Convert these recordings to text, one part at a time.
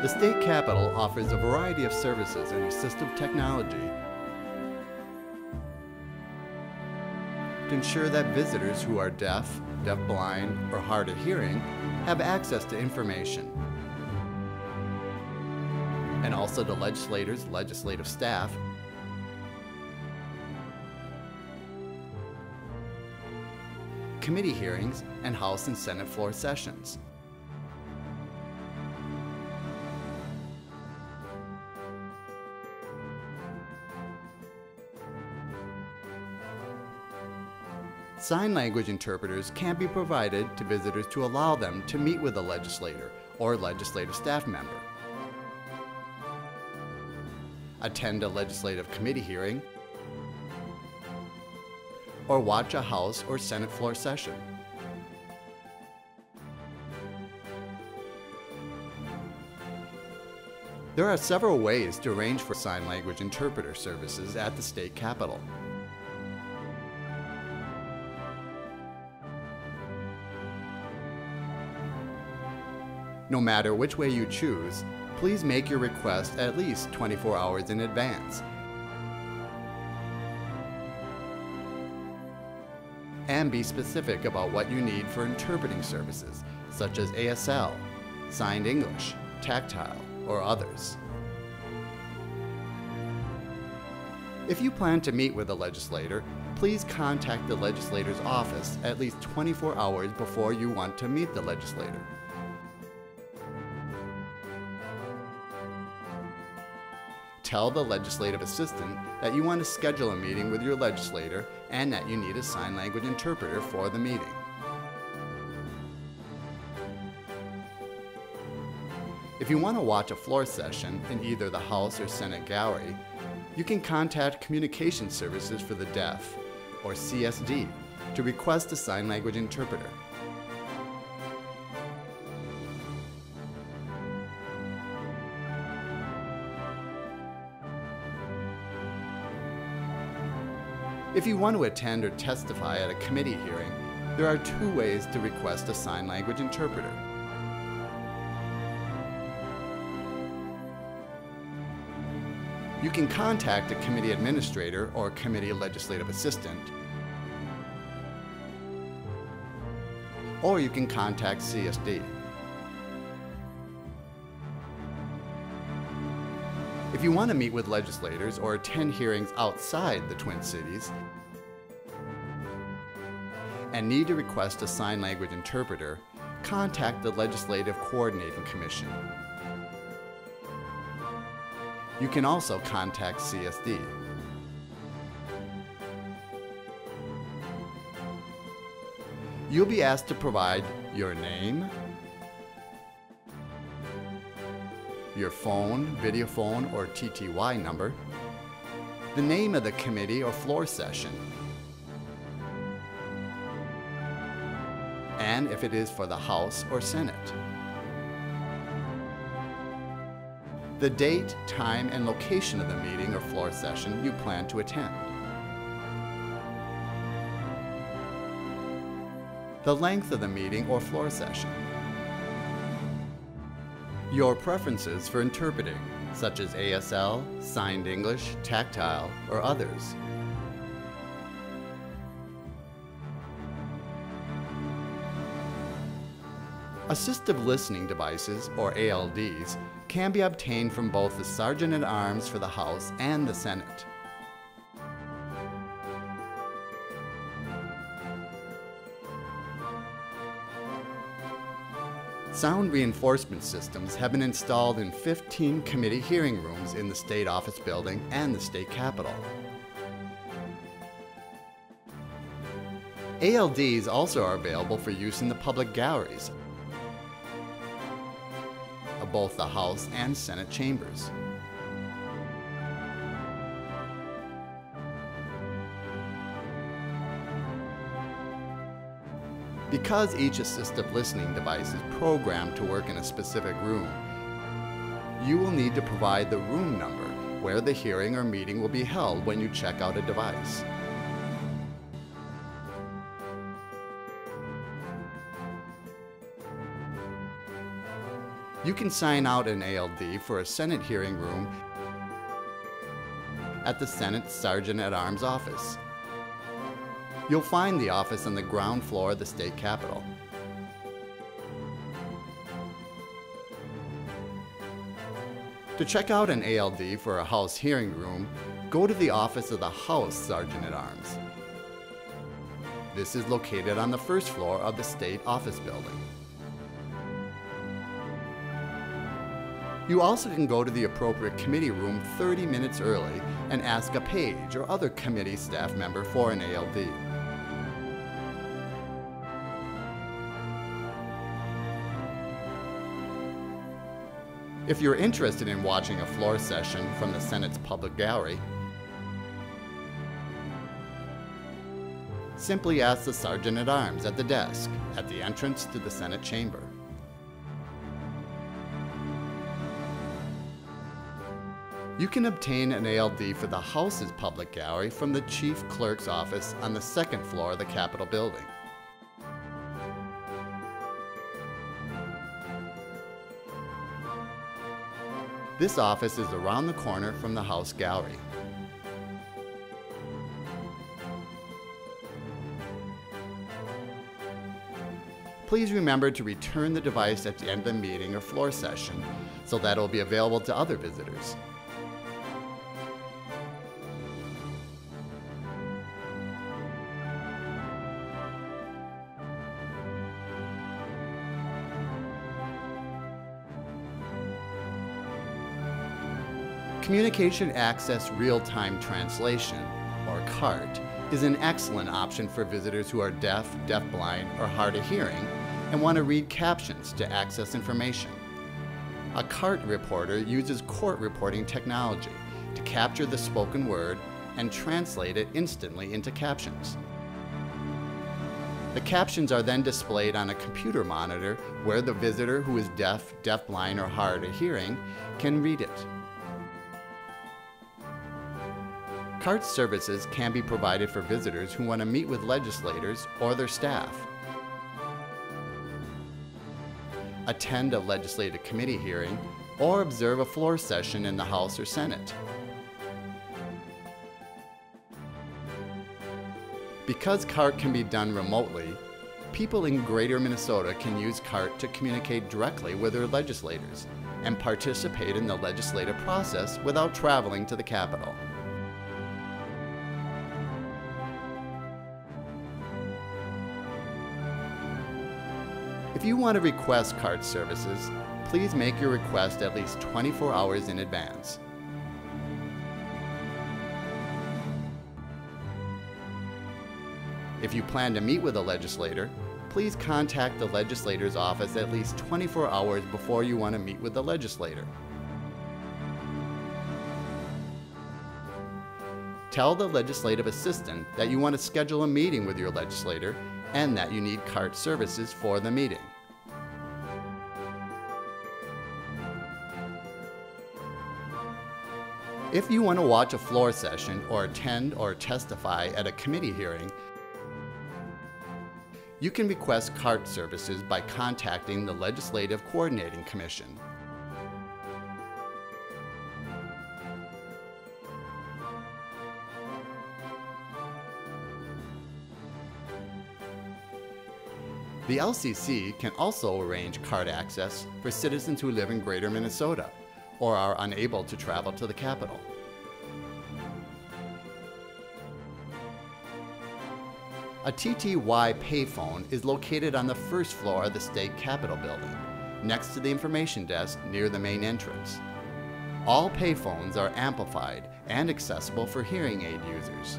The state capitol offers a variety of services and assistive technology to ensure that visitors who are deaf, deafblind, or hard of hearing have access to information. And also the legislators, legislative staff, committee hearings, and House and Senate floor sessions. Sign language interpreters can be provided to visitors to allow them to meet with a legislator or legislative staff member, attend a legislative committee hearing, or watch a House or Senate floor session. There are several ways to arrange for sign language interpreter services at the state capitol. No matter which way you choose, please make your request at least 24 hours in advance. And be specific about what you need for interpreting services, such as ASL, signed English, tactile, or others. If you plan to meet with a legislator, please contact the legislator's office at least 24 hours before you want to meet the legislator. Tell the legislative assistant that you want to schedule a meeting with your legislator and that you need a sign language interpreter for the meeting. If you want to watch a floor session in either the House or Senate gallery, you can contact Communication Services for the Deaf, or CSD, to request a sign language interpreter. If you want to attend or testify at a committee hearing, there are two ways to request a sign language interpreter. You can contact a committee administrator or committee legislative assistant, or you can contact CSD. If you want to meet with legislators or attend hearings outside the Twin Cities and need to request a sign language interpreter, contact the Legislative Coordinating Commission. You can also contact CSD. You'll be asked to provide your name, your phone, video phone, or TTY number, the name of the committee or floor session, and if it is for the House or Senate, the date, time, and location of the meeting or floor session you plan to attend, the length of the meeting or floor session, your preferences for interpreting, such as ASL, signed English, tactile, or others. Assistive listening devices, or ALDs, can be obtained from both the Sergeant-at-Arms for the House and the Senate. Sound reinforcement systems have been installed in 15 committee hearing rooms in the State Office Building and the State Capitol. ALDs also are available for use in the public galleries of both the House and Senate chambers. Because each assistive listening device is programmed to work in a specific room, you will need to provide the room number where the hearing or meeting will be held when you check out a device. You can sign out an ALD for a Senate hearing room at the Senate Sergeant-at-Arms office. You'll find the office on the ground floor of the state capitol. To check out an ALD for a House hearing room, go to the office of the House Sergeant-at-Arms. This is located on the first floor of the state office building. You also can go to the appropriate committee room 30 minutes early and ask a page or other committee staff member for an ALD. If you're interested in watching a floor session from the Senate's public gallery, simply ask the Sergeant-at-Arms at the desk at the entrance to the Senate chamber. You can obtain an ALD for the House's public gallery from the Chief Clerk's office on the second floor of the Capitol building. This office is around the corner from the House gallery. Please remember to return the device at the end of the meeting or floor session so that it will be available to other visitors. Communication Access Real-Time Translation, or CART, is an excellent option for visitors who are deaf, deafblind, or hard of hearing and want to read captions to access information. A CART reporter uses court reporting technology to capture the spoken word and translate it instantly into captions. The captions are then displayed on a computer monitor where the visitor who is deaf, deafblind, or hard of hearing can read it. CART services can be provided for visitors who want to meet with legislators or their staff, attend a legislative committee hearing, or observe a floor session in the House or Senate. Because CART can be done remotely, people in Greater Minnesota can use CART to communicate directly with their legislators and participate in the legislative process without traveling to the Capitol. If you want to request CART services, please make your request at least 24 hours in advance. If you plan to meet with a legislator, please contact the legislator's office at least 24 hours before you want to meet with the legislator. Tell the legislative assistant that you want to schedule a meeting with your legislator and that you need CART services for the meeting. If you want to watch a floor session or attend or testify at a committee hearing, you can request CART services by contacting the Legislative Coordinating Commission. The LCC can also arrange CART access for citizens who live in Greater Minnesota or are unable to travel to the Capitol. A Tty Payphone is located on the first floor of the State Capitol building, next to the information desk near the main entrance. All payphones are amplified and accessible for hearing aid users.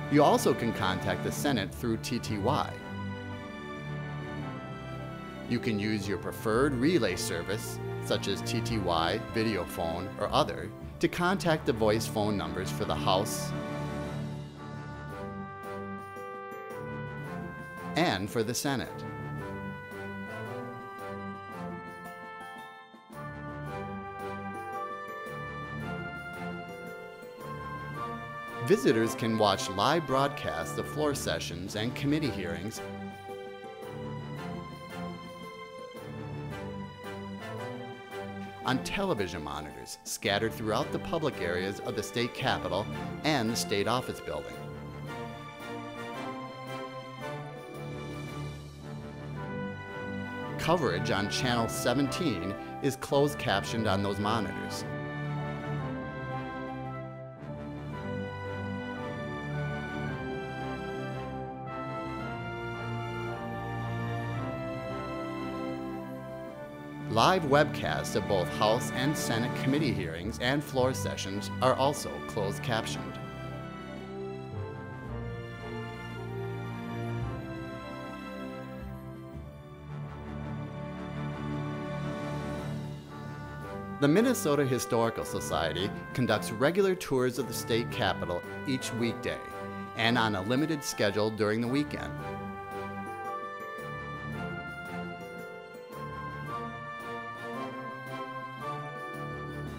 You also can contact the Senate through TTY. You can use your preferred relay service, such as TTY, Videophone, or other, to contact the voice phone numbers for the House and for the Senate. Visitors can watch live broadcasts of floor sessions and committee hearings on television monitors scattered throughout the public areas of the state capitol and the state office building. Coverage on Channel 17 is closed captioned on those monitors. Live webcasts of both House and Senate committee hearings and floor sessions are also closed captioned. The Minnesota Historical Society conducts regular tours of the state capitol each weekday and on a limited schedule during the weekend.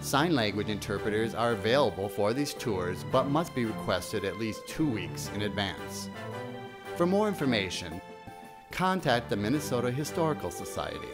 Sign language interpreters are available for these tours but must be requested at least 2 weeks in advance. For more information, contact the Minnesota Historical Society